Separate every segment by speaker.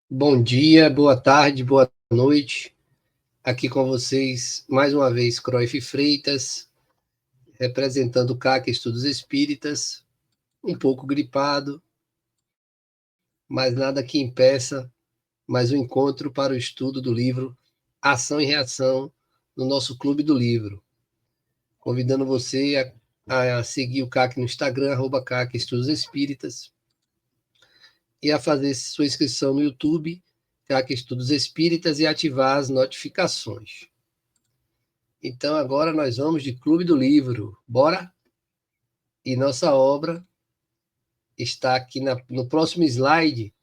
Speaker 1: Bom dia, boa tarde, boa noite. Aqui com vocês, mais uma vez, Cruyff Freitas, representando o CAC Estudos Espíritas, um pouco gripado, mas nada que impeça mais um encontro para o estudo do livro Ação e Reação no nosso Clube do Livro. Convidando você a seguir o CAC no Instagram, @CAC Estudos Espíritas, e a fazer sua inscrição no YouTube, CAC Estudos Espíritas, e ativar as notificações. Então, agora nós vamos de Clube do Livro. Bora? E nossa obra está aqui no próximo slide,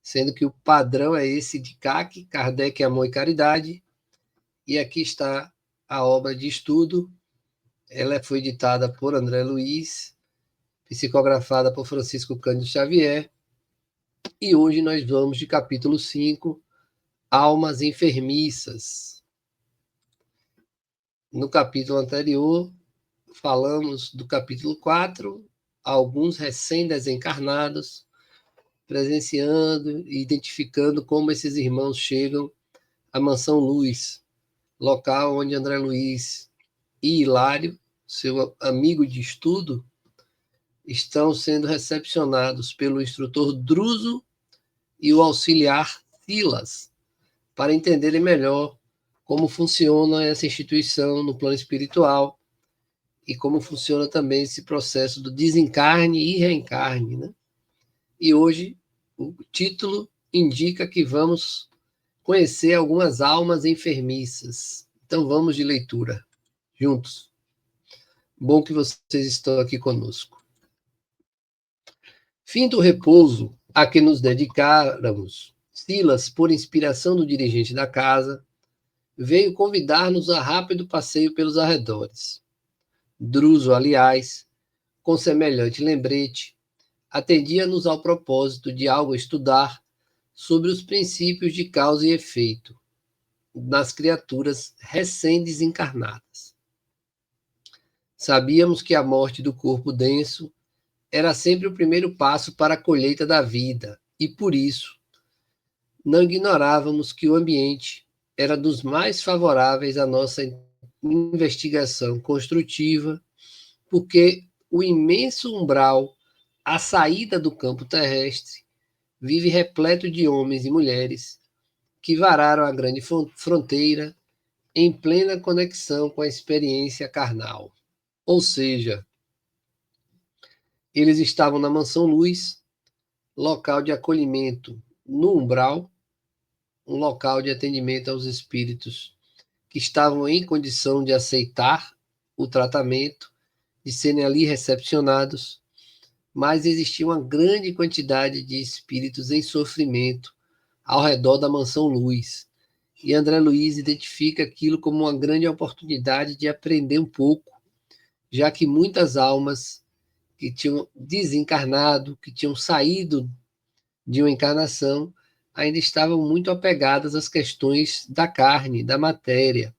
Speaker 1: sendo que o padrão é esse de CAC, Kardec, Amor e Caridade. E aqui está a obra de estudo. Ela foi editada por André Luiz, psicografada por Francisco Cândido Xavier. E hoje nós vamos de capítulo 5, Almas Enfermiças. No capítulo anterior, falamos do capítulo 4, alguns recém-desencarnados, presenciando e identificando como esses irmãos chegam à Mansão Luz, local onde André Luiz e Hilário, seu amigo de estudo, estão sendo recepcionados pelo instrutor Druso e o auxiliar Silas, para entenderem melhor como funciona essa instituição no plano espiritual e como funciona também esse processo do desencarne e reencarne, né? E hoje o título indica que vamos conhecer algumas almas enfermiças. Então vamos de leitura, juntos. Bom que vocês estão aqui conosco. Fim do repouso a que nos dedicáramos, Silas, por inspiração do dirigente da casa, veio convidar-nos a rápido passeio pelos arredores. Druso, aliás, com semelhante lembrete, atendia-nos ao propósito de algo estudar sobre os princípios de causa e efeito nas criaturas recém-desencarnadas. Sabíamos que a morte do corpo denso era sempre o primeiro passo para a colheita da vida, e por isso não ignorávamos que o ambiente era dos mais favoráveis à nossa investigação construtiva, porque o imenso umbral à saída do campo terrestre vive repleto de homens e mulheres que vararam a grande fronteira em plena conexão com a experiência carnal. Ou seja, eles estavam na Mansão Luz, local de acolhimento no umbral, um local de atendimento aos espíritos que estavam em condição de aceitar o tratamento, de serem ali recepcionados, mas existia uma grande quantidade de espíritos em sofrimento ao redor da Mansão Luz. E André Luiz identifica aquilo como uma grande oportunidade de aprender um pouco, já que muitas almas que tinham desencarnado, que tinham saído de uma encarnação, ainda estavam muito apegadas às questões da carne, da matéria.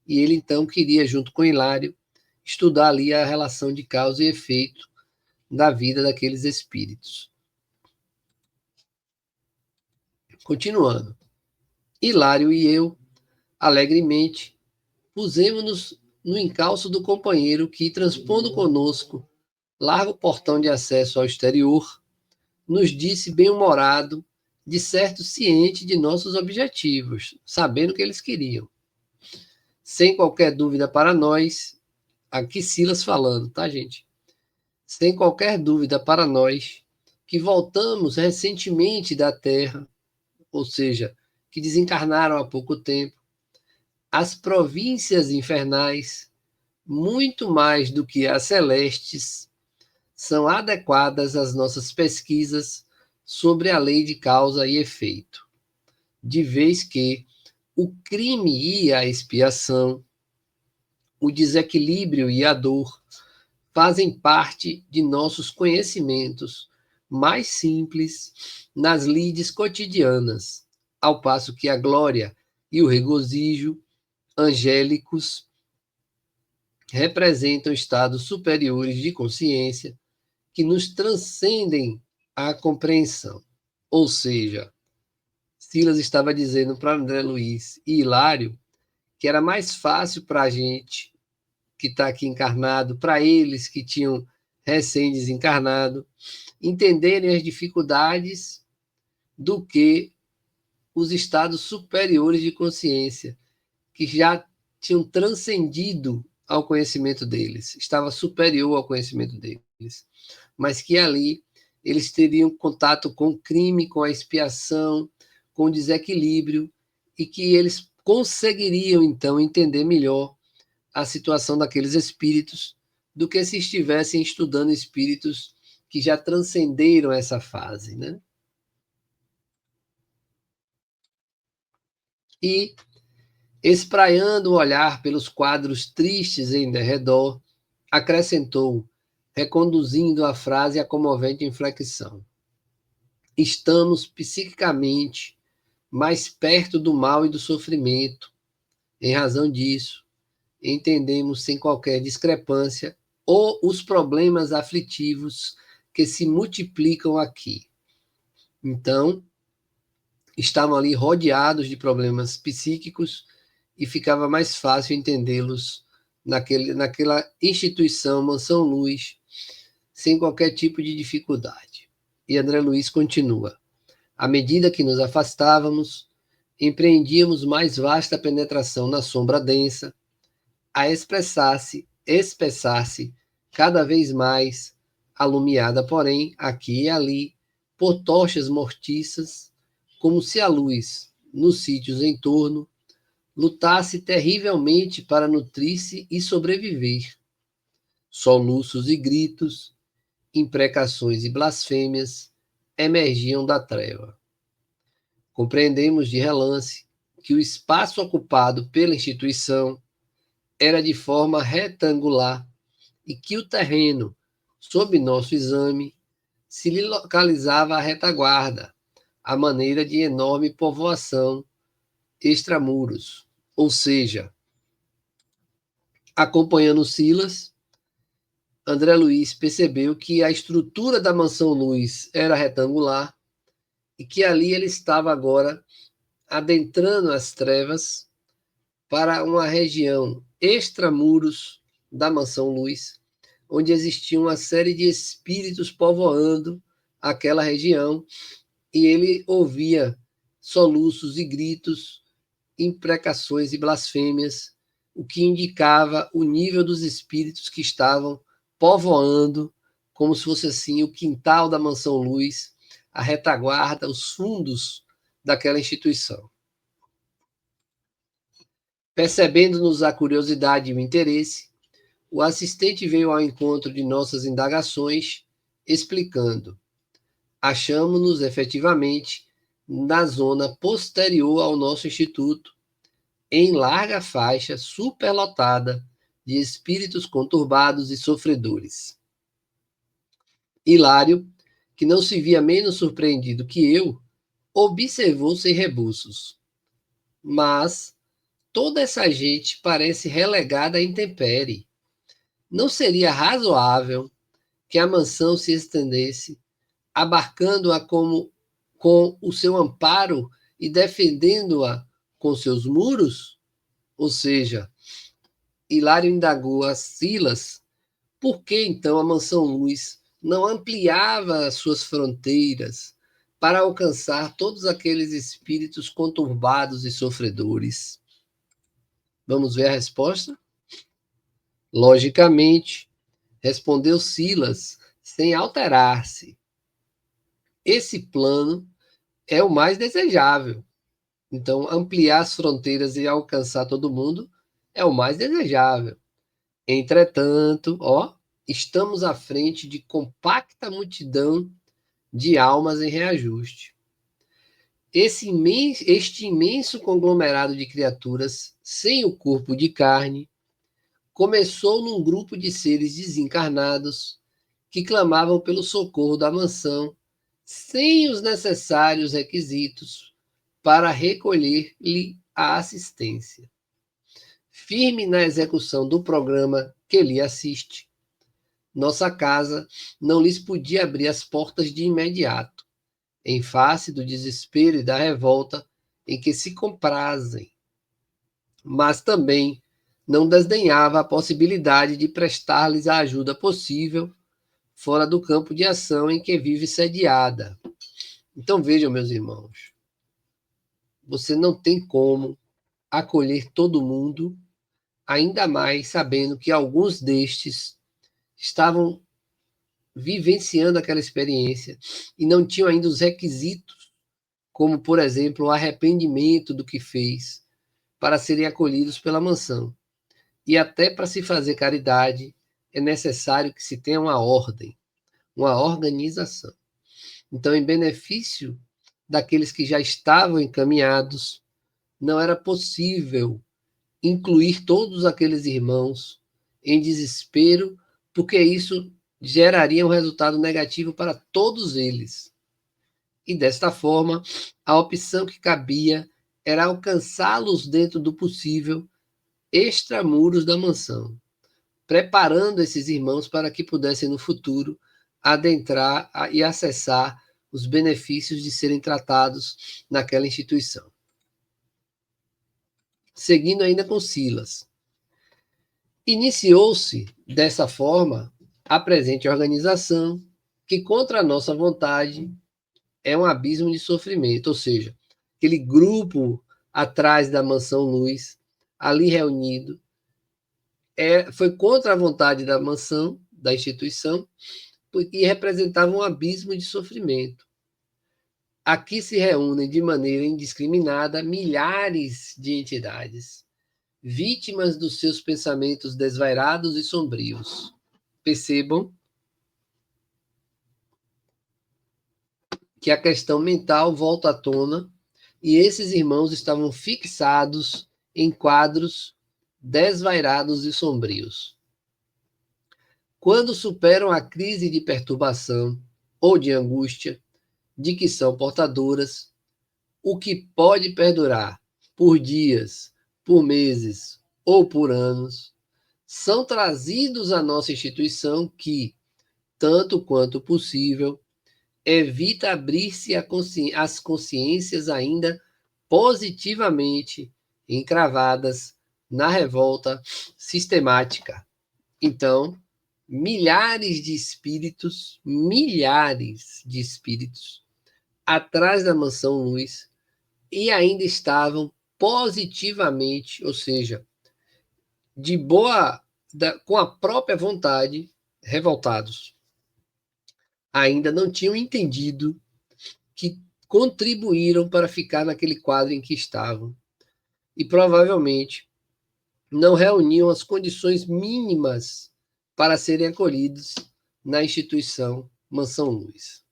Speaker 1: E ele então queria, junto com Hilário, estudar ali a relação de causa e efeito da vida daqueles espíritos. Continuando. Hilário e eu, alegremente, pusemos-nos no encalço do companheiro que, transpondo conosco largo portão de acesso ao exterior, nos disse bem-humorado, de certo ciente de nossos objetivos, sabendo o que eles queriam. Sem qualquer dúvida para nós, aqui Silas falando, tá, gente? Sem qualquer dúvida para nós, que voltamos recentemente da Terra, ou seja, que desencarnaram há pouco tempo, as províncias infernais, muito mais do que as celestes, são adequadas às nossas pesquisas sobre a lei de causa e efeito, de vez que o crime e a expiação, o desequilíbrio e a dor fazem parte de nossos conhecimentos mais simples nas lides cotidianas, ao passo que a glória e o regozijo angélicos representam estados superiores de consciência que nos transcendem a compreensão. Ou seja, Silas estava dizendo para André Luiz e Hilário que era mais fácil para a gente que está aqui encarnado, para eles que tinham recém-desencarnado, entenderem as dificuldades do que os estados superiores de consciência, que já tinham transcendido ao conhecimento deles, estava superior ao conhecimento deles, mas que ali eles teriam contato com o crime, com a expiação, com o desequilíbrio, e que eles conseguiriam, então, entender melhor a situação daqueles espíritos do que se estivessem estudando espíritos que já transcenderam essa fase, né? E, espraiando o olhar pelos quadros tristes em derredor, acrescentou, reconduzindo a frase à comovente inflexão: estamos psiquicamente mais perto do mal e do sofrimento. Em razão disso, entendemos sem qualquer discrepância os problemas aflitivos que se multiplicam aqui. Então, estavam ali rodeados de problemas psíquicos e ficava mais fácil entendê-los naquela instituição, Mansão Luz, sem qualquer tipo de dificuldade. E André Luiz continua. À medida que nos afastávamos, empreendíamos mais vasta penetração na sombra densa, a espessar-se cada vez mais, alumiada, porém, aqui e ali, por tochas mortiças, como se a luz, nos sítios em torno, lutasse terrivelmente para nutrir-se e sobreviver. Soluços e gritos, imprecações e blasfêmias emergiam da treva. Compreendemos de relance que o espaço ocupado pela instituição era de forma retangular e que o terreno, sob nosso exame, se lhe localizava a retaguarda, à maneira de enorme povoação extramuros. Ou seja, acompanhando Silas, André Luiz percebeu que a estrutura da Mansão Luz era retangular e que ali ele estava agora adentrando as trevas para uma região extramuros da Mansão Luz, onde existia uma série de espíritos povoando aquela região, e ele ouvia soluços e gritos, imprecações e blasfêmias, o que indicava o nível dos espíritos que estavam povoando, como se fosse assim o quintal da Mansão Luz, a retaguarda, os fundos daquela instituição. Percebendo-nos a curiosidade e o interesse, o assistente veio ao encontro de nossas indagações, explicando: achamos-nos efetivamente na zona posterior ao nosso instituto, em larga faixa superlotada de espíritos conturbados e sofredores. Hilário, que não se via menos surpreendido que eu, observou sem rebuços. Mas toda essa gente parece relegada à intempérie. Não seria razoável que a mansão se estendesse, abarcando-a com o seu amparo e defendendo-a com seus muros? Ou seja, Hilário indagou a Silas por que então a Mansão Luz não ampliava as suas fronteiras para alcançar todos aqueles espíritos conturbados e sofredores. Vamos ver a resposta? Logicamente, respondeu Silas, sem alterar-se. Esse plano é o mais desejável. Então, ampliar as fronteiras e alcançar todo mundo é o mais desejável. Entretanto, estamos à frente de compacta multidão de almas em reajuste. Este imenso conglomerado de criaturas sem o corpo de carne começou num grupo de seres desencarnados que clamavam pelo socorro da mansão, sem os necessários requisitos para recolher-lhe a assistência. Firme na execução do programa que lhe assiste, nossa casa não lhes podia abrir as portas de imediato, em face do desespero e da revolta em que se comprazem, mas também não desdenhava a possibilidade de prestar-lhes a ajuda possível fora do campo de ação em que vive sediada. Então vejam, meus irmãos, você não tem como acolher todo mundo, ainda mais sabendo que alguns destes estavam vivenciando aquela experiência e não tinham ainda os requisitos, como, por exemplo, o arrependimento do que fez, para serem acolhidos pela mansão. E até para se fazer caridade, é necessário que se tenha uma ordem, uma organização. Então, em benefício daqueles que já estavam encaminhados, não era possível incluir todos aqueles irmãos em desespero, porque isso geraria um resultado negativo para todos eles. E desta forma, a opção que cabia era alcançá-los dentro do possível, extramuros da mansão, preparando esses irmãos para que pudessem no futuro adentrar e acessar os benefícios de serem tratados naquela instituição. Seguindo ainda com Silas. Iniciou-se, dessa forma, a presente organização, que contra a nossa vontade é um abismo de sofrimento, ou seja, aquele grupo atrás da Mansão Luz, ali reunido, foi contra a vontade da mansão, da instituição, e representava um abismo de sofrimento. Aqui se reúnem de maneira indiscriminada milhares de entidades, vítimas dos seus pensamentos desvairados e sombrios. Percebam que a questão mental volta à tona e esses irmãos estavam fixados em quadros desvairados e sombrios. Quando superam a crise de perturbação ou de angústia de que são portadoras, o que pode perdurar por dias, por meses ou por anos, são trazidos à nossa instituição que, tanto quanto possível, evita abrir-se às consciências ainda positivamente encravadas na revolta sistemática. Então, milhares de espíritos atrás da Mansão Luz e ainda estavam positivamente, ou seja, de boa, com a própria vontade, revoltados. Ainda não tinham entendido que contribuíram para ficar naquele quadro em que estavam e provavelmente não reuniam as condições mínimas para serem acolhidos na instituição Mansão Luz.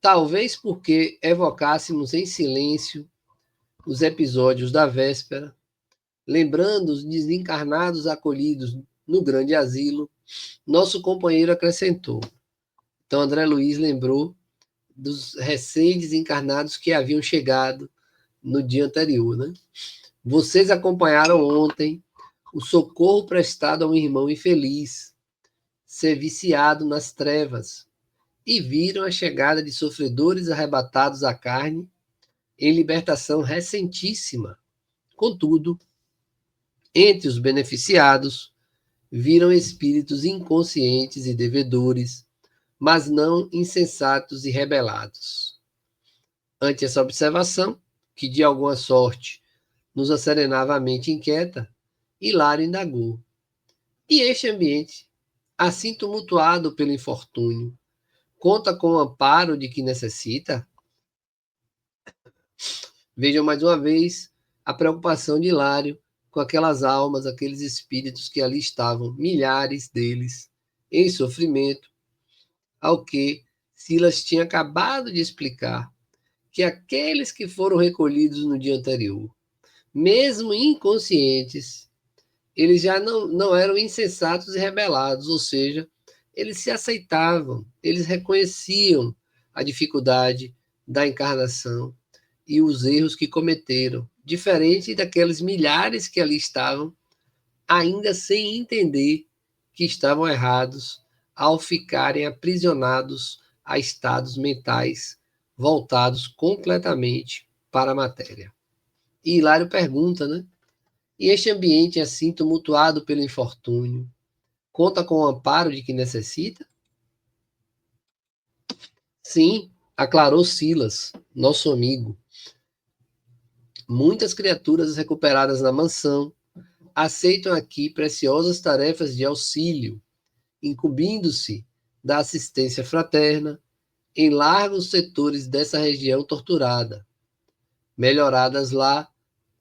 Speaker 1: Talvez porque evocássemos em silêncio os episódios da véspera, lembrando os desencarnados acolhidos no grande asilo, nosso companheiro acrescentou. Então, André Luiz lembrou dos recém-desencarnados que haviam chegado no dia anterior, né? Vocês acompanharam ontem o socorro prestado a um irmão infeliz, ser viciado nas trevas, e viram a chegada de sofredores arrebatados à carne em libertação recentíssima. Contudo, entre os beneficiados, viram espíritos inconscientes e devedores, mas não insensatos e rebelados. Ante essa observação, que de alguma sorte nos acerenava a mente inquieta, Hilário indagou. E este ambiente, assim tumultuado pelo infortúnio, conta com o amparo de que necessita? Vejam mais uma vez a preocupação de Hilário com aquelas almas, aqueles espíritos que ali estavam, milhares deles, em sofrimento, ao que Silas tinha acabado de explicar que aqueles que foram recolhidos no dia anterior, mesmo inconscientes, eles já não eram insensatos e rebelados, ou seja, eles se aceitavam, eles reconheciam a dificuldade da encarnação e os erros que cometeram, diferente daqueles milhares que ali estavam, ainda sem entender que estavam errados ao ficarem aprisionados a estados mentais voltados completamente para a matéria. E Hilário pergunta, né? E este ambiente assim tumultuado pelo infortúnio, conta com o amparo de que necessita? Sim, aclarou Silas, nosso amigo. Muitas criaturas recuperadas na mansão aceitam aqui preciosas tarefas de auxílio, incumbindo-se da assistência fraterna em largos setores dessa região torturada. Melhoradas lá,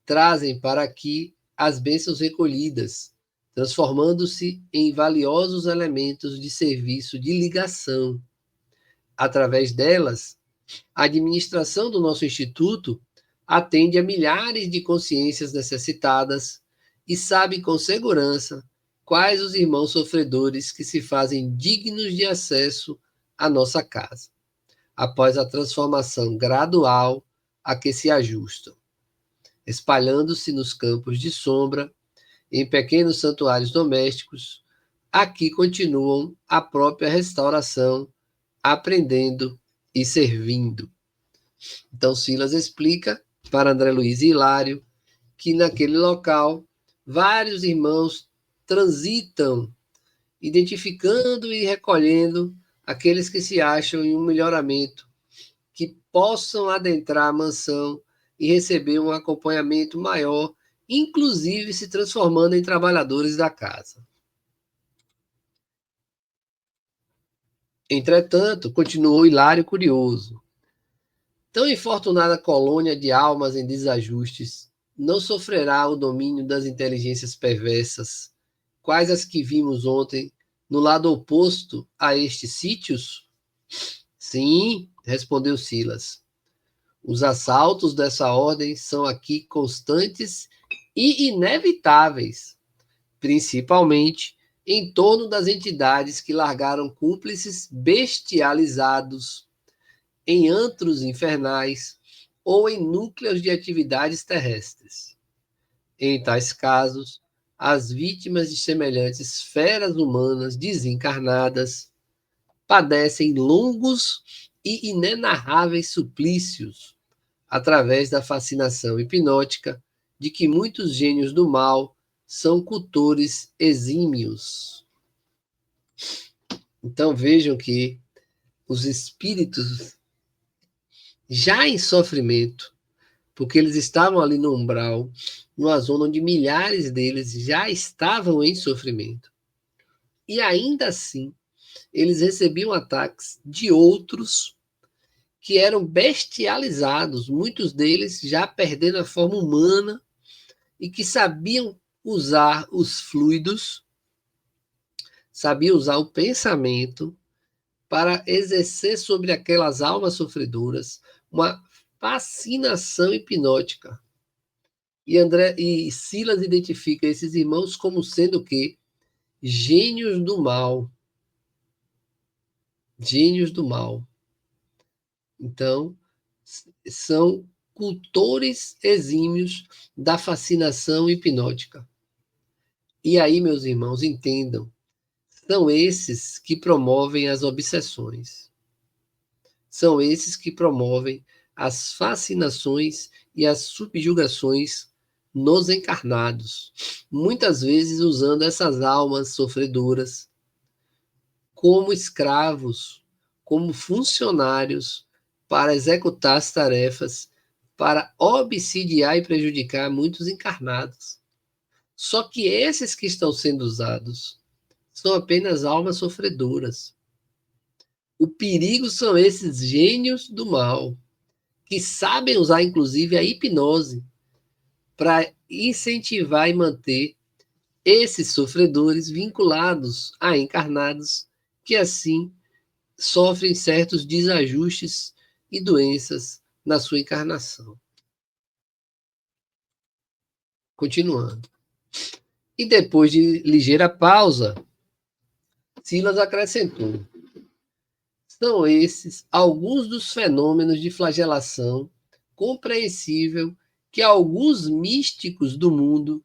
Speaker 1: trazem para aqui as bênçãos recolhidas, transformando-se em valiosos elementos de serviço de ligação. Através delas, a administração do nosso instituto atende a milhares de consciências necessitadas e sabe com segurança quais os irmãos sofredores que se fazem dignos de acesso à nossa casa, após a transformação gradual a que se ajustam, espalhando-se nos campos de sombra, em pequenos santuários domésticos, aqui continuam a própria restauração, aprendendo e servindo. Então Silas explica para André Luiz e Hilário que naquele local vários irmãos transitam, identificando e recolhendo aqueles que se acham em um melhoramento, que possam adentrar a mansão e receber um acompanhamento maior, inclusive se transformando em trabalhadores da casa. Entretanto, continuou Hilário curioso, tão infortunada colônia de almas em desajustes não sofrerá o domínio das inteligências perversas, quais as que vimos ontem no lado oposto a estes sítios? Sim, respondeu Silas. Os assaltos dessa ordem são aqui constantes e inevitáveis, principalmente em torno das entidades que largaram cúmplices bestializados em antros infernais ou em núcleos de atividades terrestres. Em tais casos, as vítimas de semelhantes feras humanas desencarnadas padecem longos e inenarráveis suplícios através da fascinação hipnótica de que muitos gênios do mal são cultores exímios. Então vejam que os espíritos já em sofrimento, porque eles estavam ali no umbral, numa zona onde milhares deles já estavam em sofrimento. E ainda assim, eles recebiam ataques de outros que eram bestializados, muitos deles já perdendo a forma humana e que sabiam usar os fluidos, sabiam usar o pensamento para exercer sobre aquelas almas sofredoras uma fascinação hipnótica. E Silas identifica esses irmãos como sendo o quê? Gênios do mal. Gênios do mal. Então, são cultores exímios da fascinação hipnótica. E aí, meus irmãos, entendam, são esses que promovem as obsessões. São esses que promovem as fascinações e as subjugações nos encarnados, muitas vezes usando essas almas sofredoras como escravos, como funcionários para executar as tarefas, para obsidiar e prejudicar muitos encarnados. Só que esses que estão sendo usados são apenas almas sofredoras. O perigo são esses gênios do mal, que sabem usar inclusive a hipnose para incentivar e manter esses sofredores vinculados a encarnados que assim sofrem certos desajustes e doenças na sua encarnação. Continuando. E depois de ligeira pausa, Silas acrescentou: são esses alguns dos fenômenos de flagelação compreensível que alguns místicos do mundo,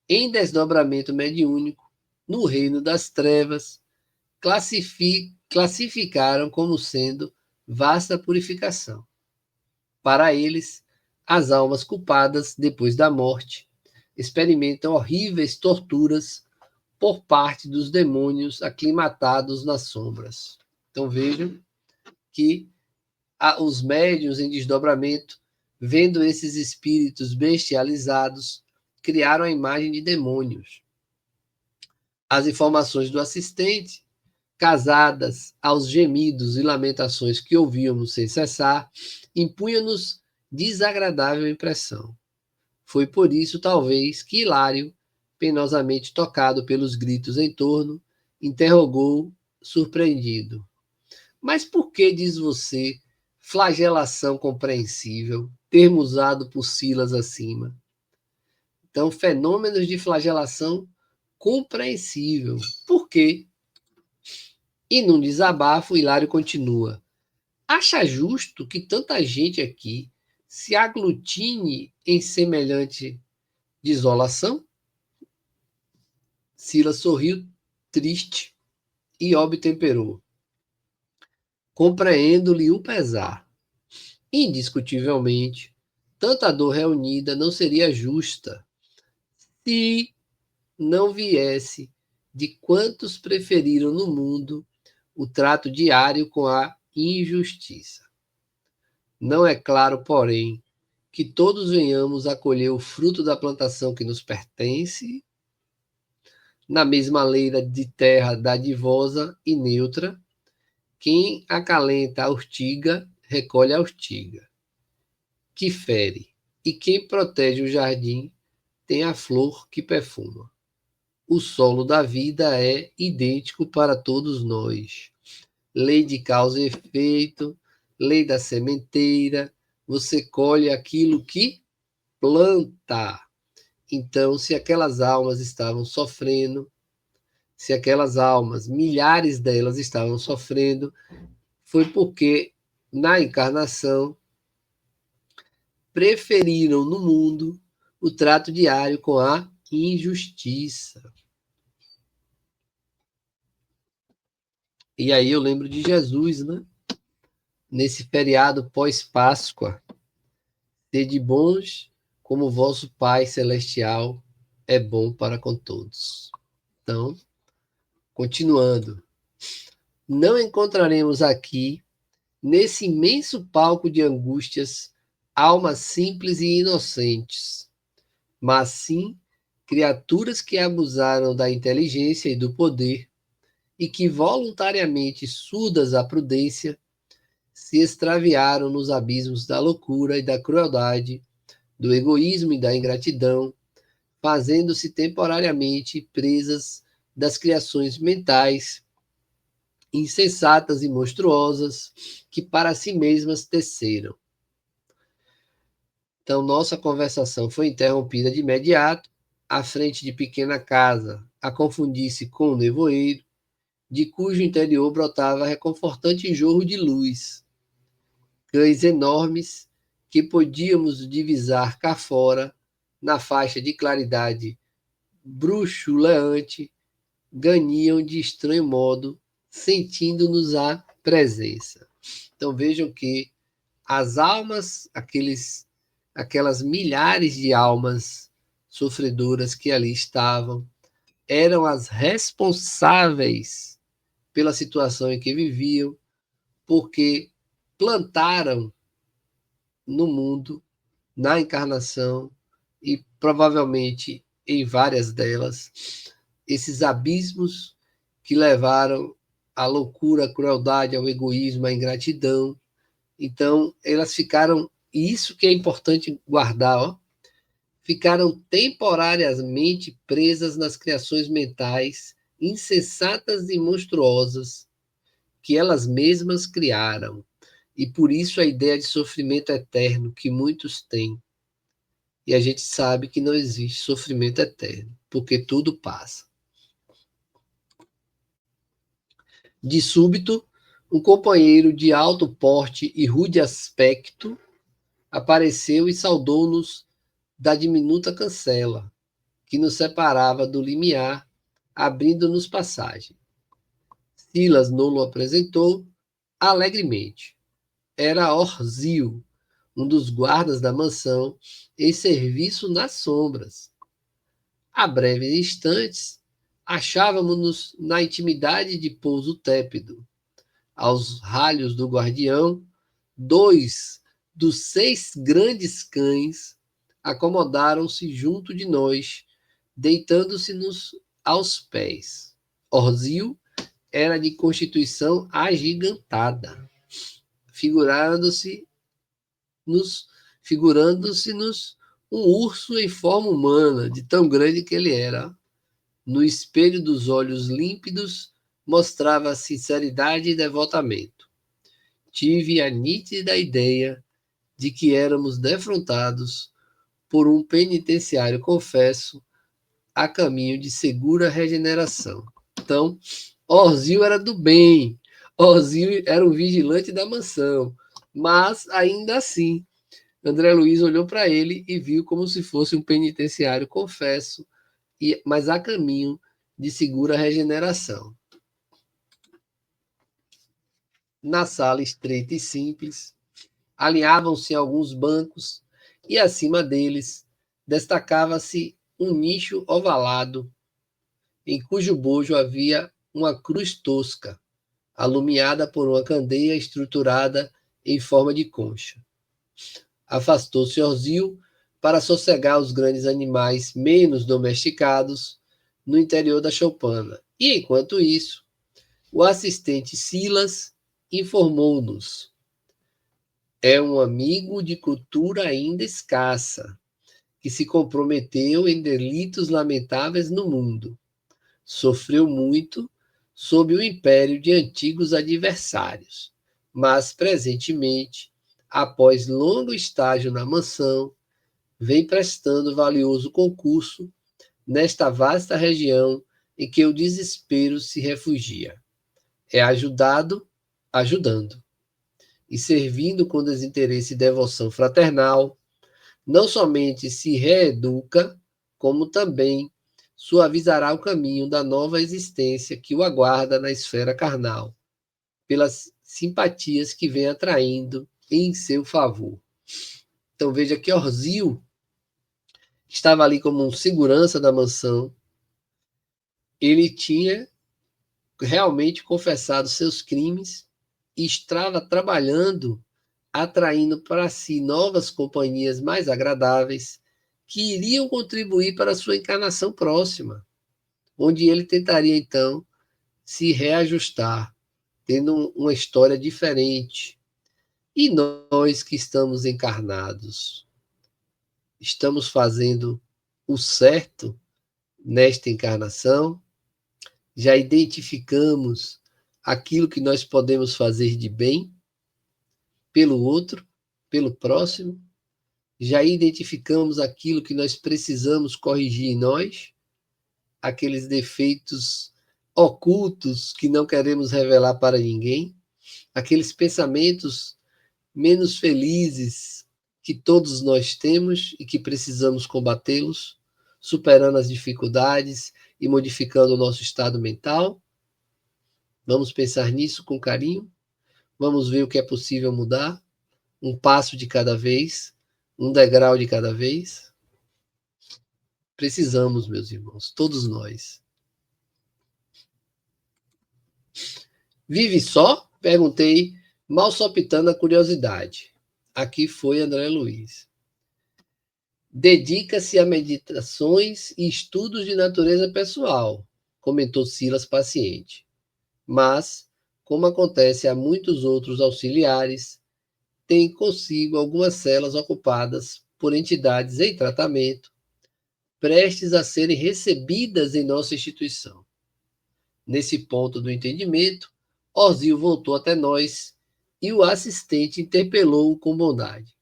Speaker 1: em desdobramento mediúnico, no reino das trevas, classificaram como sendo vasta purificação. Para eles, as almas culpadas depois da morte experimentam horríveis torturas por parte dos demônios aclimatados nas sombras. Então vejam que os médiuns em desdobramento, vendo esses espíritos bestializados, criaram a imagem de demônios. As informações do assistente, casadas aos gemidos e lamentações que ouvíamos sem cessar, impunham-nos desagradável impressão. Foi por isso, talvez, que Hilário, penosamente tocado pelos gritos em torno, interrogou, surpreendido: Mas por que, diz você, flagelação compreensível, termo usado por Silas acima? Então, fenômenos de flagelação compreensível. Por quê? E num desabafo, Hilário continua: Acha justo que tanta gente aqui se aglutine em semelhante desolação? Silas sorriu triste e obtemperou: Compreendo-lhe o pesar. Indiscutivelmente, tanta dor reunida não seria justa se não viesse de quantos preferiram no mundo o trato diário com a injustiça. Não é claro, porém, que todos venhamos a colher o fruto da plantação que nos pertence, na mesma leira de terra dadivosa e neutra. Quem acalenta a urtiga, recolhe a urtiga, que fere, e quem protege o jardim, tem a flor que perfuma. O solo da vida é idêntico para todos nós. Lei de causa e efeito, lei da sementeira, você colhe aquilo que planta. Então, se aquelas almas estavam sofrendo, se aquelas almas, milhares delas estavam sofrendo, foi porque na encarnação preferiram no mundo o trato diário com a injustiça. E aí eu lembro de Jesus, né? Nesse feriado pós-Páscoa, sede bons como vosso Pai Celestial é bom para com todos. Então, continuando, não encontraremos aqui, nesse imenso palco de angústias, almas simples e inocentes, mas sim criaturas que abusaram da inteligência e do poder e que voluntariamente surdas à prudência se extraviaram nos abismos da loucura e da crueldade, do egoísmo e da ingratidão, fazendo-se temporariamente presas das criações mentais insensatas e monstruosas que para si mesmas teceram. Então, nossa conversação foi interrompida de imediato, à frente de pequena casa, a confundir-se com o nevoeiro, de cujo interior brotava reconfortante jorro de luz. Cães enormes que podíamos divisar cá fora, na faixa de claridade bruxuleante, ganiam de estranho modo, sentindo-nos a presença. Então vejam que as almas, aquelas milhares de almas sofredoras que ali estavam, eram as responsáveis pela situação em que viviam, porque plantaram no mundo, na encarnação e provavelmente em várias delas, esses abismos que levaram à loucura, à crueldade, ao egoísmo, à ingratidão. Então, elas ficaram, e isso que é importante guardar, ó, ficaram temporariamente presas nas criações mentais insensatas e monstruosas que elas mesmas criaram. E por isso a ideia de sofrimento eterno que muitos têm. E a gente sabe que não existe sofrimento eterno, porque tudo passa. De súbito, um companheiro de alto porte e rude aspecto apareceu e saudou-nos da diminuta cancela que nos separava do limiar, abrindo-nos passagem. Silas não apresentou alegremente. Era Orzio, um dos guardas da mansão, em serviço nas sombras. A breves instantes, achávamos-nos na intimidade de pouso tépido. Aos ralhos do guardião, 2 dos 6 grandes cães acomodaram-se junto de nós, deitando-se-nos aos pés. Orzio era de constituição agigantada, figurando-se nos figurando-se-nos um urso em forma humana, de tão grande que ele era. No espelho dos olhos límpidos mostrava sinceridade e devotamento. Tive a nítida ideia de que éramos defrontados por um penitenciário, confesso, a caminho de segura regeneração. Então, Orzio era do bem, Orzio era o vigilante da mansão, mas ainda assim, André Luiz olhou para ele e viu como se fosse um penitenciário, confesso, mas a caminho de segura regeneração. Na sala estreita e simples, alinhavam-se alguns bancos e acima deles destacava-se um nicho ovalado, em cujo bojo havia uma cruz tosca, alumiada por uma candeia estruturada em forma de concha. Afastou-se Orzio para sossegar os grandes animais menos domesticados no interior da choupana. E, enquanto isso, o assistente Silas informou-nos: é um amigo de cultura ainda escassa, que se comprometeu em delitos lamentáveis no mundo. Sofreu muito sob o império de antigos adversários, mas presentemente, após longo estágio na mansão, vem prestando valioso concurso nesta vasta região em que o desespero se refugia. É ajudando, e servindo com desinteresse e devoção fraternal, não somente se reeduca, como também suavizará o caminho da nova existência que o aguarda na esfera carnal, pelas simpatias que vem atraindo em seu favor. Então veja que Orzio estava ali como um segurança da mansão, ele tinha realmente confessado seus crimes e estava trabalhando, atraindo para si novas companhias mais agradáveis, que iriam contribuir para a sua encarnação próxima, onde ele tentaria então se reajustar, tendo uma história diferente. E nós que estamos encarnados, estamos fazendo o certo nesta encarnação? Já identificamos aquilo que nós podemos fazer de bem pelo outro, pelo próximo? Já identificamos aquilo que nós precisamos corrigir em nós? Aqueles defeitos ocultos que não queremos revelar para ninguém? Aqueles pensamentos menos felizes que todos nós temos e que precisamos combatê-los, superando as dificuldades e modificando o nosso estado mental? Vamos pensar nisso com carinho? Vamos ver o que é possível mudar? Um passo de cada vez, um degrau de cada vez? Precisamos, meus irmãos, todos nós. Vive só? Perguntei, mal sopitando a curiosidade. Aqui foi André Luiz. Dedica-se a meditações e estudos de natureza pessoal, comentou Silas paciente. Mas, como acontece a muitos outros auxiliares, tem consigo algumas celas ocupadas por entidades em tratamento, prestes a serem recebidas em nossa instituição. Nesse ponto do entendimento, Orzio voltou até nós e o assistente interpelou-o com bondade.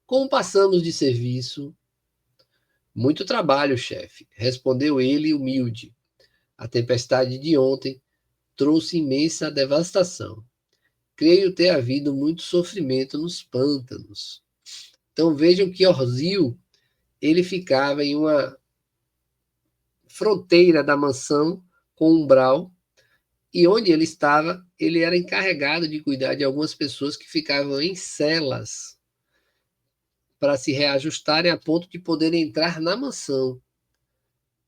Speaker 1: Como passamos de serviço? Muito trabalho, chefe, respondeu ele humilde. A tempestade de ontem trouxe imensa devastação. Creio ter havido muito sofrimento nos pântanos. Então vejam que Orzio, ele ficava em uma fronteira da mansão com umbral, E onde ele estava, ele era encarregado de cuidar de algumas pessoas que ficavam em celas para se reajustarem a ponto de poderem entrar na mansão.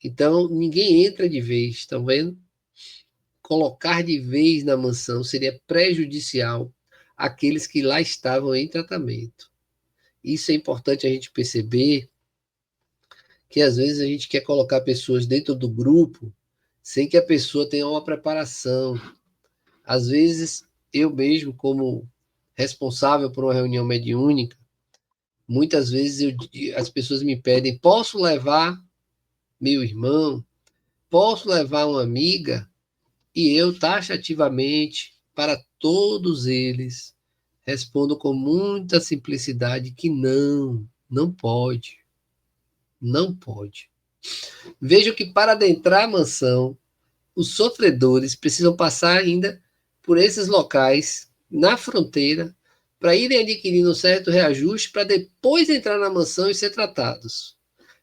Speaker 1: Então, ninguém entra de vez, estão vendo? Colocar de vez na mansão seria prejudicial àqueles que lá estavam em tratamento. Isso é importante a gente perceber, que às vezes a gente quer colocar pessoas dentro do grupo sem que a pessoa tenha uma preparação. Às vezes, eu mesmo, como responsável por uma reunião mediúnica, muitas vezes as pessoas me pedem: posso levar meu irmão? Posso levar uma amiga? E eu, taxativamente, para todos eles, respondo com muita simplicidade que não, não pode. Não pode. Vejo que para adentrar a mansão, os sofredores precisam passar ainda por esses locais na fronteira para irem adquirindo um certo reajuste para depois entrar na mansão e ser tratados.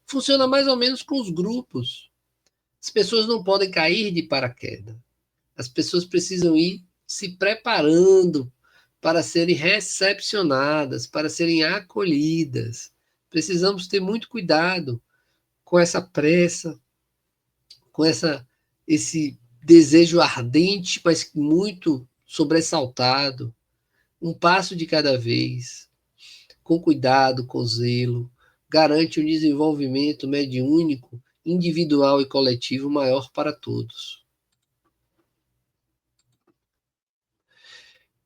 Speaker 1: Funciona mais ou menos com os grupos. As pessoas não podem cair de paraquedas. As pessoas precisam ir se preparando para serem recepcionadas, para serem acolhidas. Precisamos ter muito cuidado com essa pressa, com esse desejo ardente, mas muito sobressaltado. Um passo de cada vez, com cuidado, com zelo, garante um desenvolvimento mediúnico, individual e coletivo maior para todos.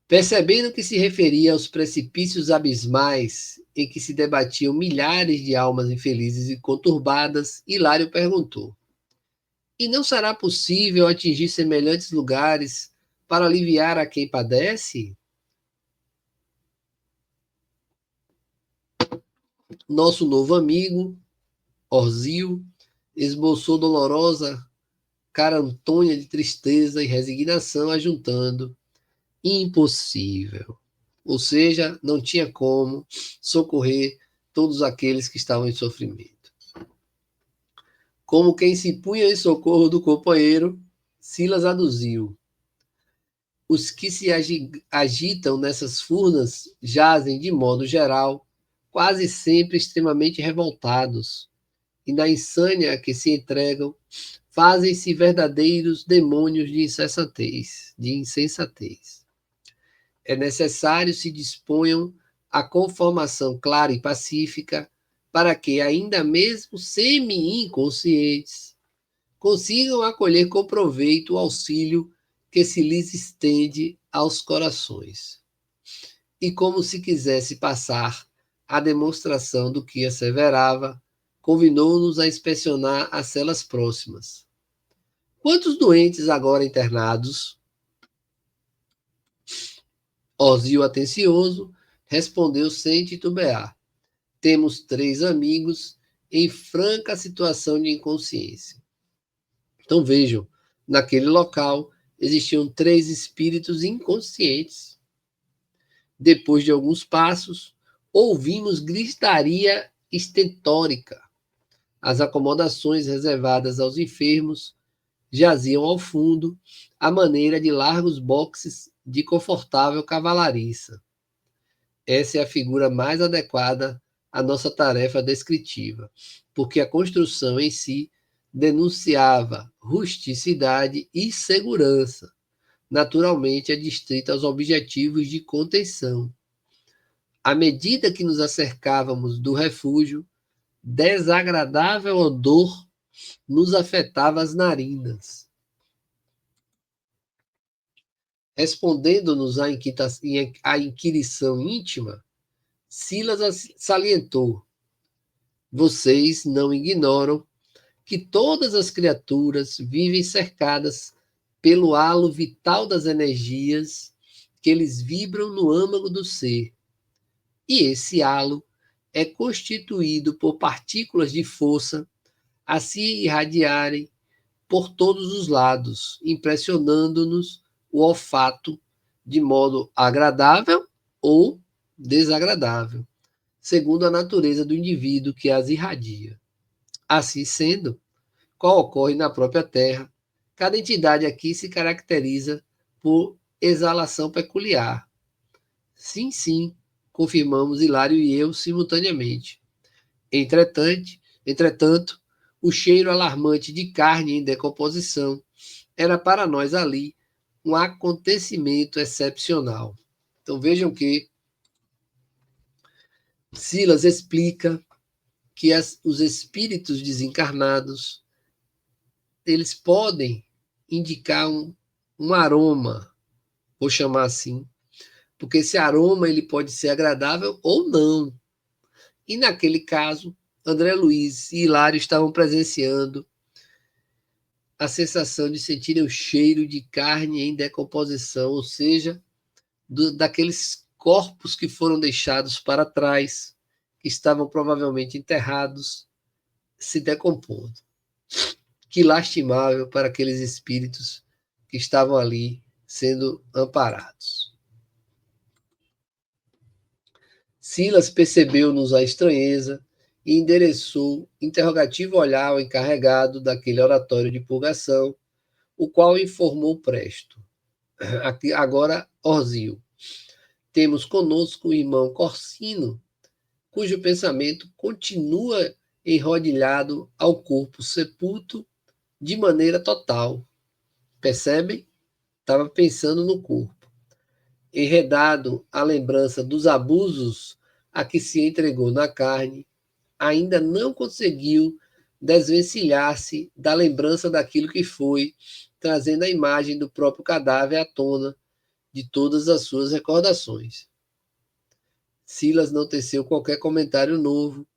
Speaker 1: Percebendo que se referia aos precipícios abismais em que se debatiam milhares de almas infelizes e conturbadas, Hilário perguntou: e não será possível atingir semelhantes lugares para aliviar a quem padece? Nosso novo amigo, Orzio, esboçou dolorosa cara antônia de tristeza e resignação, ajuntando: impossível. Ou seja, não tinha como socorrer todos aqueles que estavam em sofrimento. Como quem se punha em socorro do companheiro, Silas aduziu: os que se agitam nessas furnas jazem, de modo geral, quase sempre extremamente revoltados, e na insânia a que se entregam, fazem-se verdadeiros demônios de insensatez. É necessário se disponham à conformação clara e pacífica para que, ainda mesmo semi-inconscientes, consigam acolher com proveito o auxílio que se lhes estende aos corações. E como se quisesse passar a demonstração do que asseverava, convidou-nos a inspecionar as celas próximas. Quantos doentes agora internados? Orzio, atencioso, respondeu sem titubear: temos 3 amigos em franca situação de inconsciência. Então vejam, naquele local existiam 3 espíritos inconscientes. Depois de alguns passos, ouvimos gritaria estentórica. As acomodações reservadas aos enfermos jaziam ao fundo, à maneira de largos boxes de confortável cavalariça. Essa é a figura mais adequada à nossa tarefa descritiva, porque a construção em si denunciava rusticidade e segurança, naturalmente adstrita aos objetivos de contenção. À medida que nos acercávamos do refúgio, desagradável odor nos afetava as narinas. Respondendo-nos à inquirição íntima, Silas salientou: vocês não ignoram que todas as criaturas vivem cercadas pelo halo vital das energias que eles vibram no âmago do ser. E esse halo é constituído por partículas de força a se irradiarem por todos os lados, impressionando-nos o olfato de modo agradável ou desagradável, segundo a natureza do indivíduo que as irradia. Assim sendo, qual ocorre na própria Terra, Cada entidade aqui se caracteriza por exalação peculiar. Sim, sim, confirmamos Hilário e eu simultaneamente. Entretanto, o cheiro alarmante de carne em decomposição era para nós ali um acontecimento excepcional. Então vejam que Silas explica que os espíritos desencarnados eles podem indicar um aroma, vou chamar assim, porque esse aroma ele pode ser agradável ou não. E naquele caso, André Luiz e Hilário estavam presenciando a sensação de sentirem o cheiro de carne em decomposição, ou seja, daqueles corpos que foram deixados para trás, que estavam provavelmente enterrados, se decompondo. Que lastimável para aqueles espíritos que estavam ali sendo amparados. Silas percebeu-nos a estranheza e endereçou interrogativo olhar ao encarregado daquele oratório de purgação, o qual informou presto. Aqui, agora, Orzio. Temos conosco o irmão Corsino, cujo pensamento continua enrodilhado ao corpo sepulto de maneira total. Percebem? Estava pensando no corpo. Enredado à lembrança dos abusos a que se entregou na carne, ainda não conseguiu desvencilhar-se da lembrança daquilo que foi, trazendo a imagem do próprio cadáver à tona de todas as suas recordações. Silas não teceu qualquer comentário novo,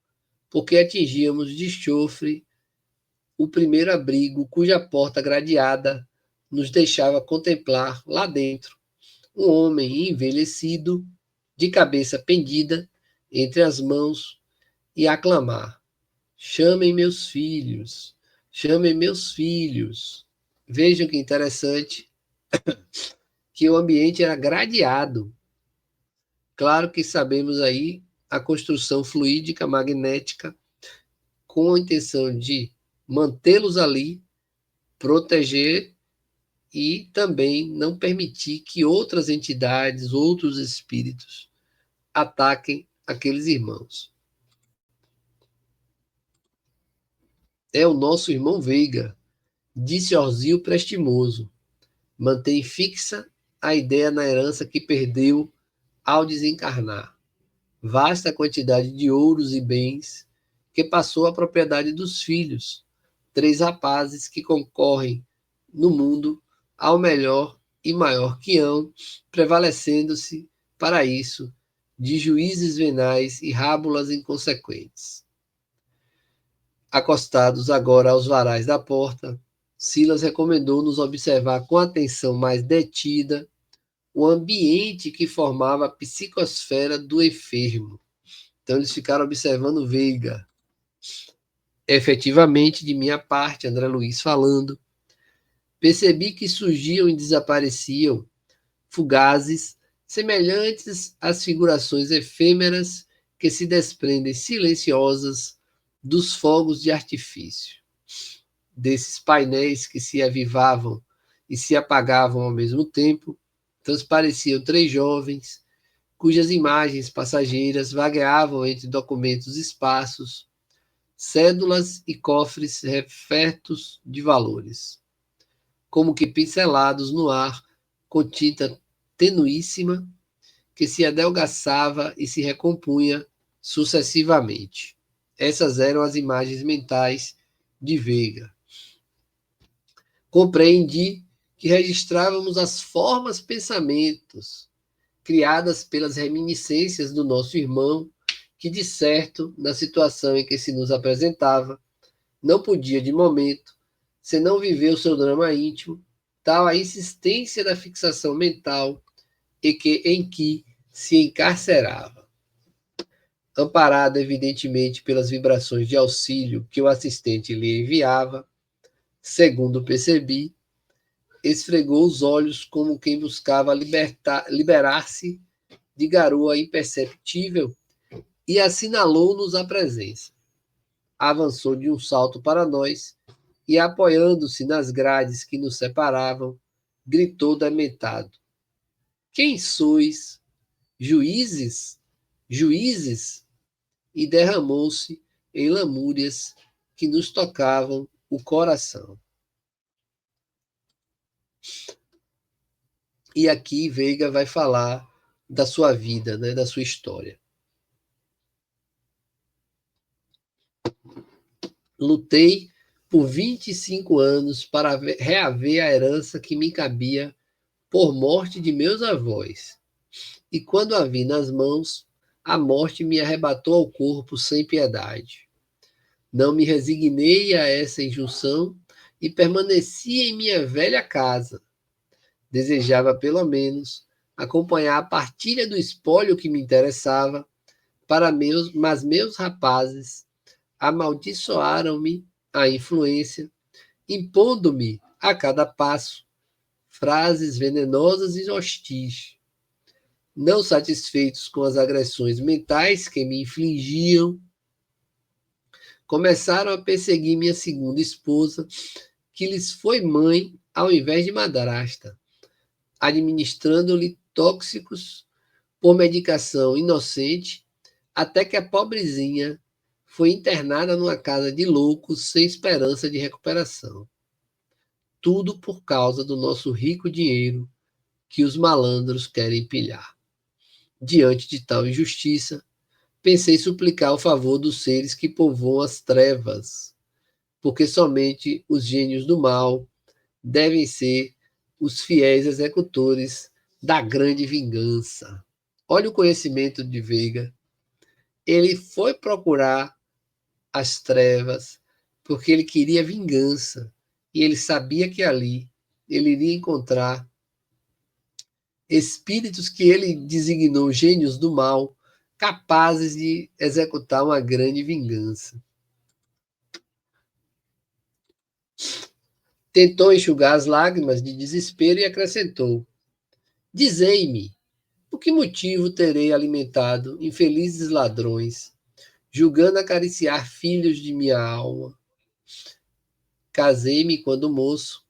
Speaker 1: porque atingíamos de chofre o primeiro abrigo cuja porta gradeada nos deixava contemplar lá dentro um homem envelhecido, de cabeça pendida entre as mãos, e aclamar: chamem meus filhos, chamem meus filhos. Vejam que interessante que o ambiente era gradeado. Claro que sabemos aí a construção fluídica magnética com a intenção de mantê-los ali, proteger e também não permitir que outras entidades, outros espíritos ataquem aqueles irmãos. É o nosso irmão Veiga, disse Orzio prestimoso. Mantém fixa a ideia na herança que perdeu ao desencarnar. Vasta quantidade de ouros e bens que passou à propriedade dos filhos, 3 rapazes que concorrem no mundo ao melhor e maior quião, prevalecendo-se, para isso, de juízes venais e rábulas inconsequentes. Acostados agora aos varais da porta, Silas recomendou-nos observar com atenção mais detida o ambiente que formava a psicosfera do enfermo. Então, eles ficaram observando Veiga. Efetivamente, de minha parte, André Luiz falando, percebi que surgiam e desapareciam, fugazes, semelhantes às figurações efêmeras que se desprendem silenciosas dos fogos de artifício. Desses painéis que se avivavam e se apagavam ao mesmo tempo, transpareciam 3 jovens, cujas imagens passageiras vagueavam entre documentos esparsos, cédulas e cofres refertos de valores, como que pincelados no ar com tinta tenuíssima que se adelgaçava e se recompunha sucessivamente. Essas eram as imagens mentais de Veiga. Compreendi que registrávamos as formas pensamentos criadas pelas reminiscências do nosso irmão, que, de certo, na situação em que se nos apresentava, não podia, de momento, senão viver o seu drama íntimo, tal a insistência da fixação mental em que se encarcerava. Amparado, evidentemente, pelas vibrações de auxílio que o assistente lhe enviava, segundo percebi, esfregou os olhos como quem buscava liberar-se de garoa imperceptível e assinalou-nos a presença. Avançou de um salto para nós e, apoiando-se nas grades que nos separavam, gritou dementado: Quem sois? Juízes? Juízes? E derramou-se em lamúrias que nos tocavam o coração. E aqui Veiga vai falar da sua vida, né, da sua história. Lutei por 25 anos para reaver a herança que me cabia por morte de meus avós. E quando a vi nas mãos, a morte me arrebatou ao corpo sem piedade. Não me resignei a essa injunção e permaneci em minha velha casa. Desejava, pelo menos, acompanhar a partilha do espólio que me interessava, mas meus rapazes amaldiçoaram-me a influência, impondo-me, a cada passo, frases venenosas e hostis. Não satisfeitos com as agressões mentais que me infligiam, começaram a perseguir minha segunda esposa, que lhes foi mãe ao invés de madrasta, administrando-lhe tóxicos por medicação inocente, até que a pobrezinha foi internada numa casa de loucos sem esperança de recuperação. Tudo por causa do nosso rico dinheiro que os malandros querem pilhar. Diante de tal injustiça, pensei suplicar o favor dos seres que povoam as trevas, porque somente os gênios do mal devem ser os fiéis executores da grande vingança. Olha o conhecimento de Veiga. Ele foi procurar as trevas porque ele queria vingança e ele sabia que ali ele iria encontrar espíritos que ele designou gênios do mal, capazes de executar uma grande vingança. Tentou enxugar as lágrimas de desespero e acrescentou: Dizei-me, por que motivo terei alimentado infelizes ladrões, julgando acariciar filhos de minha alma? Casei-me quando moço,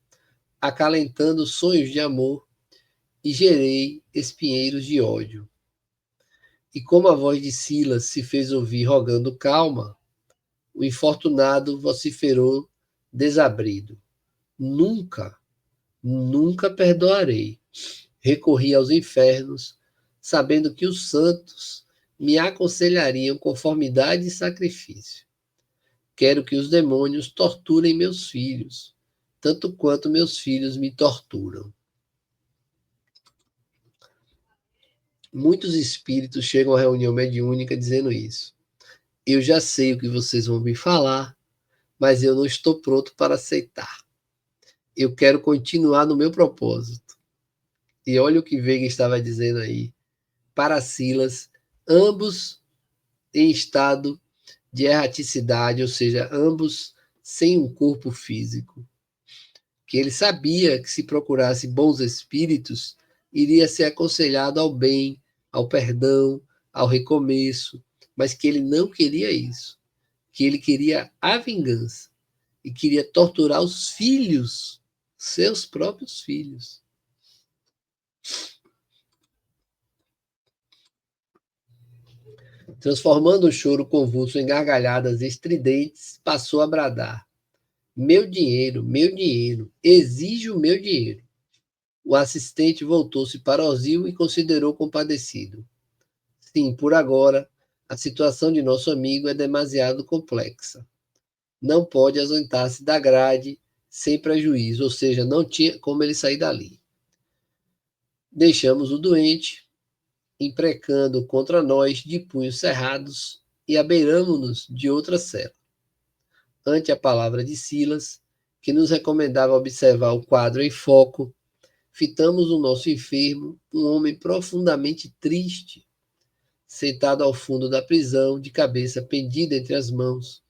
Speaker 1: acalentando sonhos de amor, e gerei espinheiros de ódio. E como a voz de Silas se fez ouvir rogando calma, o infortunado vociferou desabrido: Nunca, nunca perdoarei. Recorri aos infernos, sabendo que os santos me aconselhariam conformidade e sacrifício. Quero que os demônios torturem meus filhos, tanto quanto meus filhos me torturam. Muitos espíritos chegam à reunião mediúnica dizendo isso. Eu já sei o que vocês vão me falar, mas eu não estou pronto para aceitar. Eu quero continuar no meu propósito. E olha o que Veiga estava dizendo aí. Para Silas, ambos em estado de erraticidade, ou seja, ambos sem um corpo físico. Que ele sabia que se procurasse bons espíritos, iria ser aconselhado ao bem, ao perdão, ao recomeço, mas que ele não queria isso, que ele queria a vingança e queria torturar os filhos, seus próprios filhos. Transformando o choro convulso em gargalhadas estridentes, passou a bradar: meu dinheiro, exijo o meu dinheiro. O assistente voltou-se para Ozil e considerou compadecido. Sim, por agora, a situação de nosso amigo é demasiado complexa. Não pode ausentar-se da grade sem prejuízo, ou seja, não tinha como ele sair dali. Deixamos o doente, imprecando contra nós de punhos cerrados e abeiramo-nos de outra cela. Ante a palavra de Silas, que nos recomendava observar o quadro em foco, fitamos o nosso enfermo, um homem profundamente triste, sentado ao fundo da prisão, de cabeça pendida entre as mãos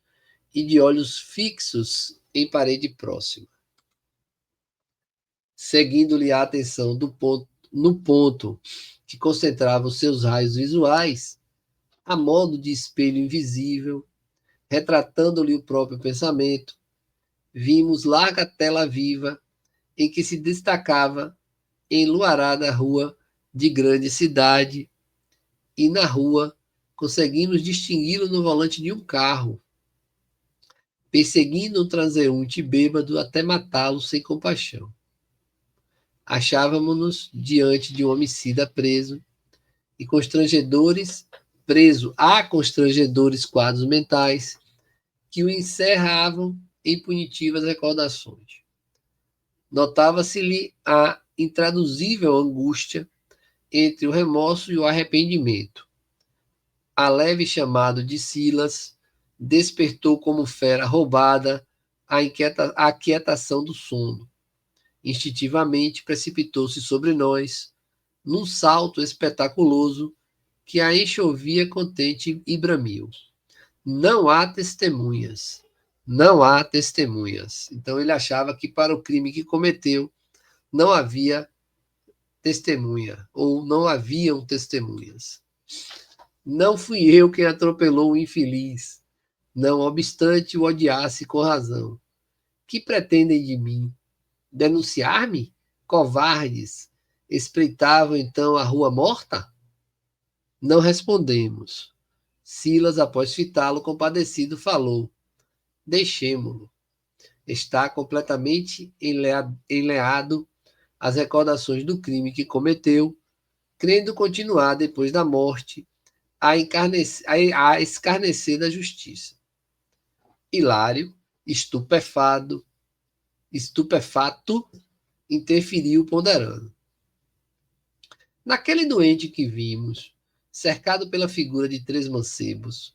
Speaker 1: e de olhos fixos em parede próxima. Seguindo-lhe a atenção no ponto que concentrava os seus raios visuais, a modo de espelho invisível, retratando-lhe o próprio pensamento, vimos larga tela viva em que se destacava enluarada rua de grande cidade, e na rua conseguimos distingui-lo no volante de um carro, perseguindo um transeunte bêbado até matá-lo sem compaixão. Achávamos-nos diante de um homicida preso a constrangedores quadros mentais que o encerravam em punitivas recordações. Notava-se-lhe a intraduzível angústia entre o remorso e o arrependimento. A leve chamado de Silas despertou como fera roubada a aquietação do sono. Instintivamente precipitou-se sobre nós, num salto espetaculoso que a enxovia contente e bramiu. Não há testemunhas. Não há testemunhas. Então ele achava que para o crime que cometeu não havia testemunha, ou não haviam testemunhas. Não fui eu quem atropelou o infeliz, não obstante o odiasse com razão. Que pretendem de mim? Denunciar-me? Covardes! Espreitavam então a rua morta? Não respondemos. Silas, após fitá-lo, compadecido, falou: deixemo-lo. Está completamente enleado às recordações do crime que cometeu, crendo continuar, depois da morte, a escarnecer da justiça. Hilário, estupefato, interferiu ponderando. Naquele doente que vimos, cercado pela figura de 3 mancebos,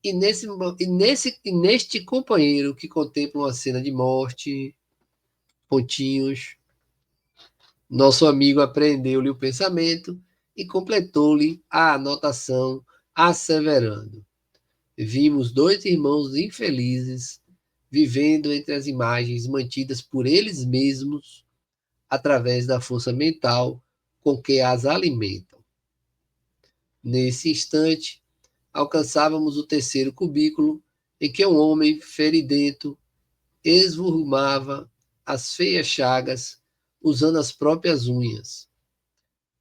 Speaker 1: e neste companheiro que contempla uma cena de morte, pontinhos, nosso amigo apreendeu-lhe o pensamento e completou-lhe a anotação, asseverando: vimos 2 irmãos infelizes vivendo entre as imagens mantidas por eles mesmos através da força mental com que as alimentam. Nesse instante, alcançávamos o 3º cubículo, em que um homem feridento esvurmava as feias chagas usando as próprias unhas.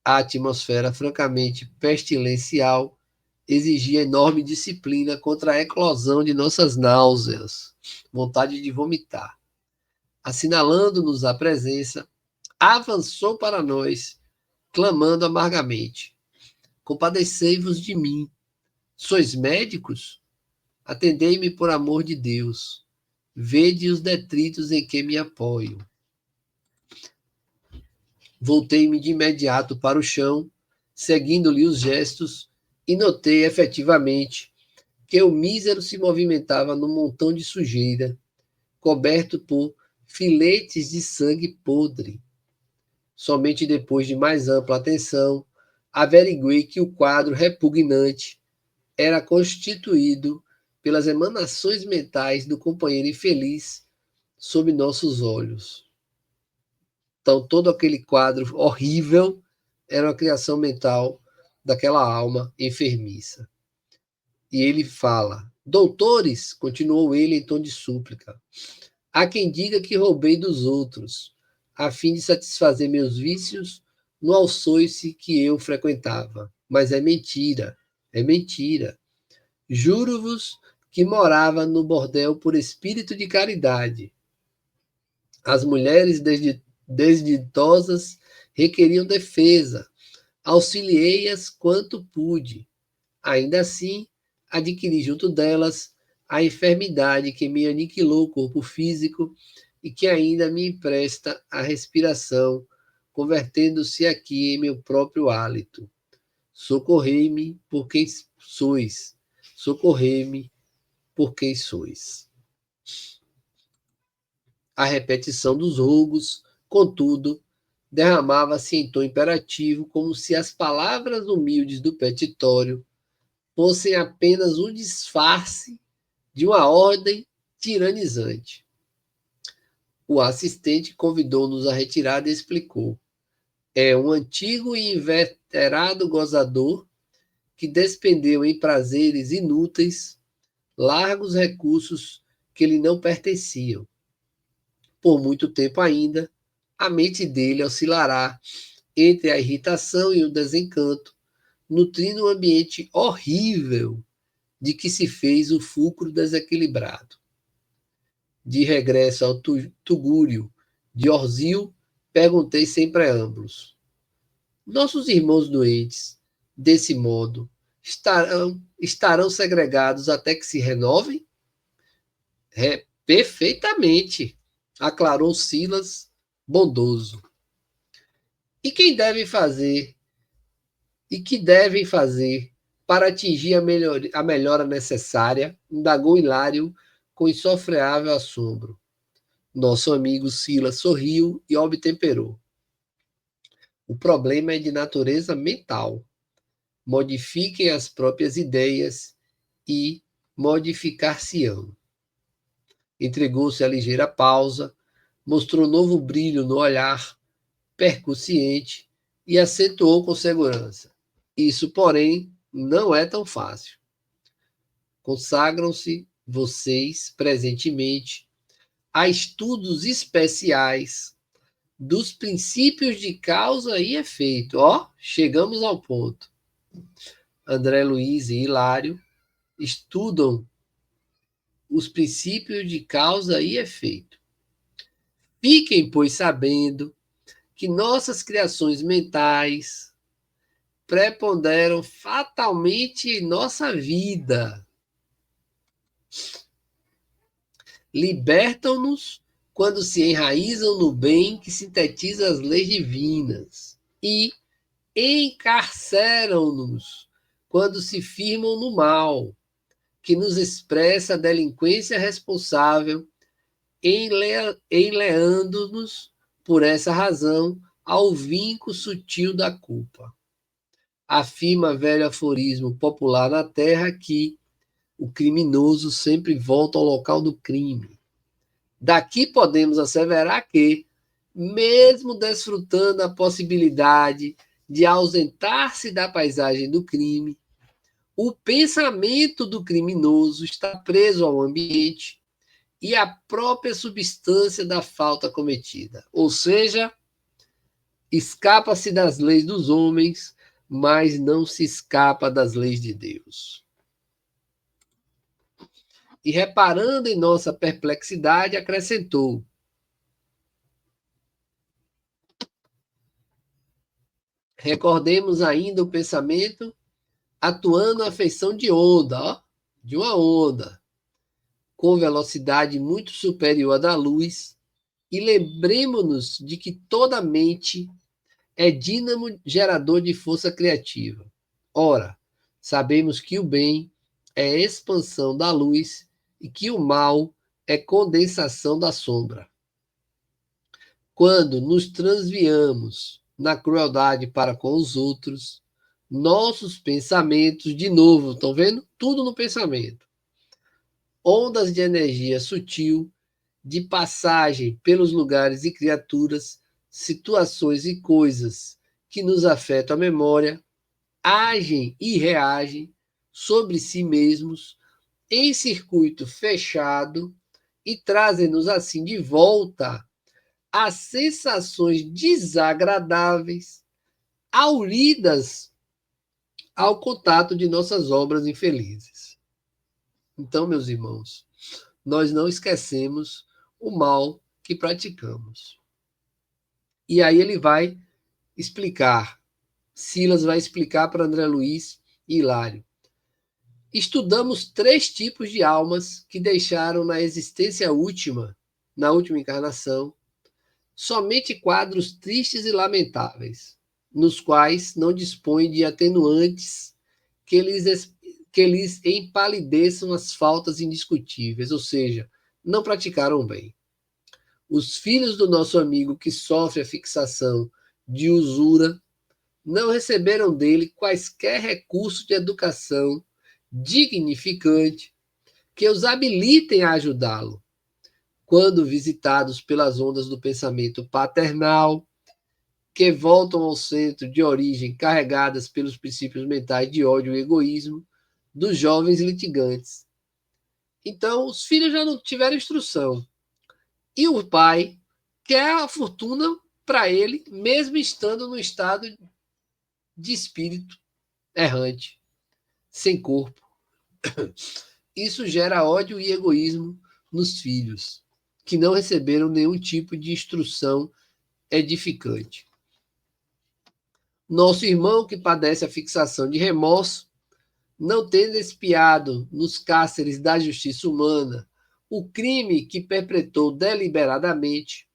Speaker 1: A atmosfera francamente pestilencial exigia enorme disciplina contra a eclosão de nossas náuseas, vontade de vomitar. Assinalando-nos a presença, avançou para nós, clamando amargamente: compadecei-vos de mim. Sois médicos? Atendei-me por amor de Deus. Vede os detritos em que me apoio. Voltei-me de imediato para o chão, seguindo-lhe os gestos, e notei efetivamente que o mísero se movimentava num montão de sujeira, coberto por filetes de sangue podre. Somente depois de mais ampla atenção, averiguei que o quadro repugnante era constituído pelas emanações mentais do companheiro infeliz sob nossos olhos. Então, todo aquele quadro horrível era uma criação mental daquela alma enfermiça. E ele fala: doutores, continuou ele em tom de súplica, há quem diga que roubei dos outros, a fim de satisfazer meus vícios no alçoice que eu frequentava. Mas é mentira, é mentira. Juro-vos que morava no bordel por espírito de caridade. As mulheres desditosas requeriam defesa. Auxiliei-as quanto pude. Ainda assim, adquiri junto delas a enfermidade que me aniquilou o corpo físico e que ainda me empresta a respiração, convertendo-se aqui em meu próprio hálito. Socorrei-me por quem sois. Socorrei-me por quem sois. A repetição dos rogos, contudo, derramava-se em tom imperativo, como se as palavras humildes do petitório fossem apenas um disfarce de uma ordem tiranizante. O assistente convidou-nos à retirada e explicou: é um antigo e inveterado gozador que despendeu em prazeres inúteis largos recursos que lhe não pertenciam. Por muito tempo ainda, a mente dele oscilará entre a irritação e o desencanto, nutrindo um ambiente horrível de que se fez o fulcro desequilibrado. De regresso ao Tugúrio de Orzil, perguntei sem preâmbulos: nossos irmãos doentes, desse modo, estarão segregados até que se renovem? Perfeitamente, aclarou Silas, bondoso. E quem deve fazer? E que devem fazer para atingir a melhora necessária? Indagou Hilário com insofreável assombro. Nosso amigo Silas sorriu e obtemperou. O problema é de natureza mental. Modifiquem as próprias ideias e modificar-se-ão. Entregou-se a ligeira pausa, mostrou novo brilho no olhar, percussiente, e acentuou com segurança. Isso, porém, não é tão fácil. Consagram-se vocês, presentemente, a estudos especiais dos princípios de causa e efeito. Chegamos ao ponto. André Luiz e Hilário estudam os princípios de causa e efeito. Fiquem, pois, sabendo que nossas criações mentais preponderam fatalmente em nossa vida. Libertam-nos quando se enraizam no bem que sintetiza as leis divinas e encarceram-nos quando se firmam no mal, que nos expressa a delinquência responsável, enleando-nos, por essa razão, ao vinco sutil da culpa. Afirma velho aforismo popular na terra que o criminoso sempre volta ao local do crime. Daqui podemos asseverar que, mesmo desfrutando a possibilidade de ausentar-se da paisagem do crime, o pensamento do criminoso está preso ao ambiente e à própria substância da falta cometida. Ou seja, escapa-se das leis dos homens, mas não se escapa das leis de Deus. E reparando em nossa perplexidade, acrescentou: recordemos ainda o pensamento atuando a feição de onda, de uma onda, com velocidade muito superior à da luz, e lembremos-nos de que toda mente é dínamo gerador de força criativa. Ora, sabemos que o bem é expansão da luz e que o mal é condensação da sombra. Quando nos transviamos na crueldade para com os outros, nossos pensamentos, de novo, estão vendo? Tudo no pensamento. Ondas de energia sutil, de passagem pelos lugares e criaturas, situações e coisas que nos afetam a memória, agem e reagem sobre si mesmos em circuito fechado e trazem-nos assim de volta às sensações desagradáveis auridas ao contato de nossas obras infelizes. Então, meus irmãos, nós não esquecemos o mal que praticamos. E aí ele vai explicar, Silas vai explicar para André Luiz e Hilário. Estudamos 3 tipos de almas que deixaram na existência última, na última encarnação, somente quadros tristes e lamentáveis, nos quais não dispõem de atenuantes que lhes empalideçam as faltas indiscutíveis, ou seja, não praticaram bem. Os filhos do nosso amigo que sofre a fixação de usura não receberam dele quaisquer recursos de educação dignificante que os habilitem a ajudá-lo. Quando visitados pelas ondas do pensamento paternal, que voltam ao centro de origem carregadas pelos princípios mentais de ódio e egoísmo dos jovens litigantes. Então, os filhos já não tiveram instrução. E o pai quer a fortuna para ele, mesmo estando no estado de espírito errante, sem corpo. Isso gera ódio e egoísmo nos filhos, que não receberam nenhum tipo de instrução edificante. Nosso irmão que padece a fixação de remorso, não tendo expiado nos cárceres da justiça humana o crime que perpetrou deliberadamente,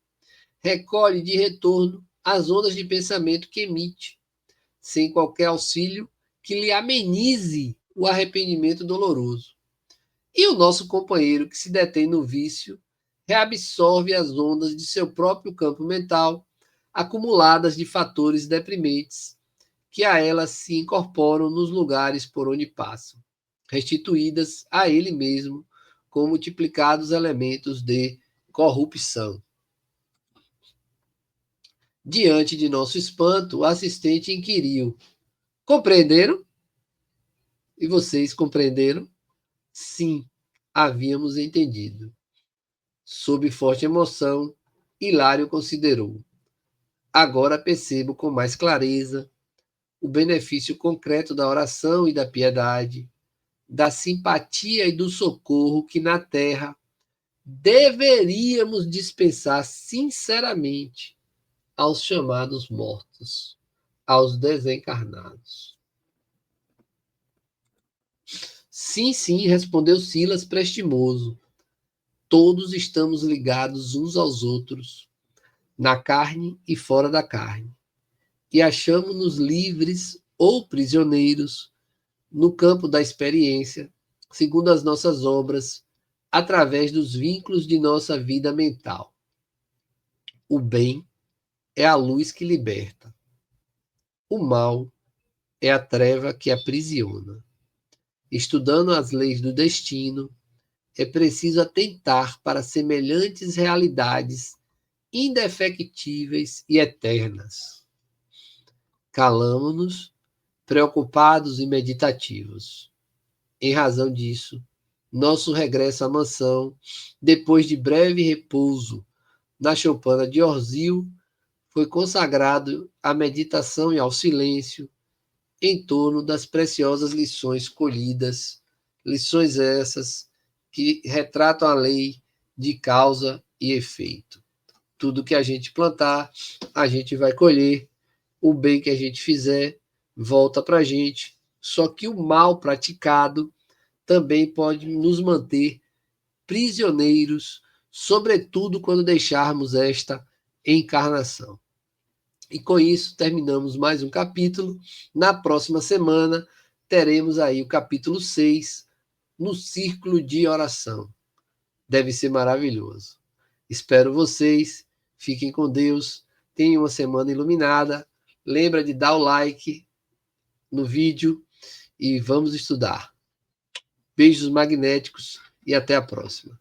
Speaker 1: recolhe de retorno as ondas de pensamento que emite, sem qualquer auxílio que lhe amenize o arrependimento doloroso. E o nosso companheiro que se detém no vício reabsorve as ondas de seu próprio campo mental, acumuladas de fatores deprimentes, que a elas se incorporam nos lugares por onde passam, restituídas a ele mesmo com multiplicados elementos de corrupção. Diante de nosso espanto, o assistente inquiriu: compreenderam? E vocês compreenderam? Sim, havíamos entendido. Sob forte emoção, Hilário considerou: agora percebo com mais clareza o benefício concreto da oração e da piedade, da simpatia e do socorro que na terra deveríamos dispensar sinceramente aos chamados mortos, aos desencarnados. Sim, sim, respondeu Silas prestimoso. Todos estamos ligados uns aos outros, na carne e fora da carne, e achamos-nos livres ou prisioneiros no campo da experiência, segundo as nossas obras, através dos vínculos de nossa vida mental. O bem é a luz que liberta. O mal é a treva que aprisiona. Estudando as leis do destino, é preciso atentar para semelhantes realidades indefectíveis e eternas. Calamo-nos, preocupados e meditativos. Em razão disso, nosso regresso à mansão, depois de breve repouso na choupana de Orzil, foi consagrado à meditação e ao silêncio em torno das preciosas lições colhidas, lições essas que retratam a lei de causa e efeito. Tudo que a gente plantar, a gente vai colher. O bem que a gente fizer volta para a gente. Só que o mal praticado também pode nos manter prisioneiros, sobretudo quando deixarmos esta encarnação. E com isso terminamos mais um capítulo. Na próxima semana teremos aí o capítulo 6, no círculo de oração. Deve ser maravilhoso. Espero vocês. Fiquem com Deus. Tenham uma semana iluminada. Lembra de dar o like no vídeo e vamos estudar. Beijos magnéticos e até a próxima.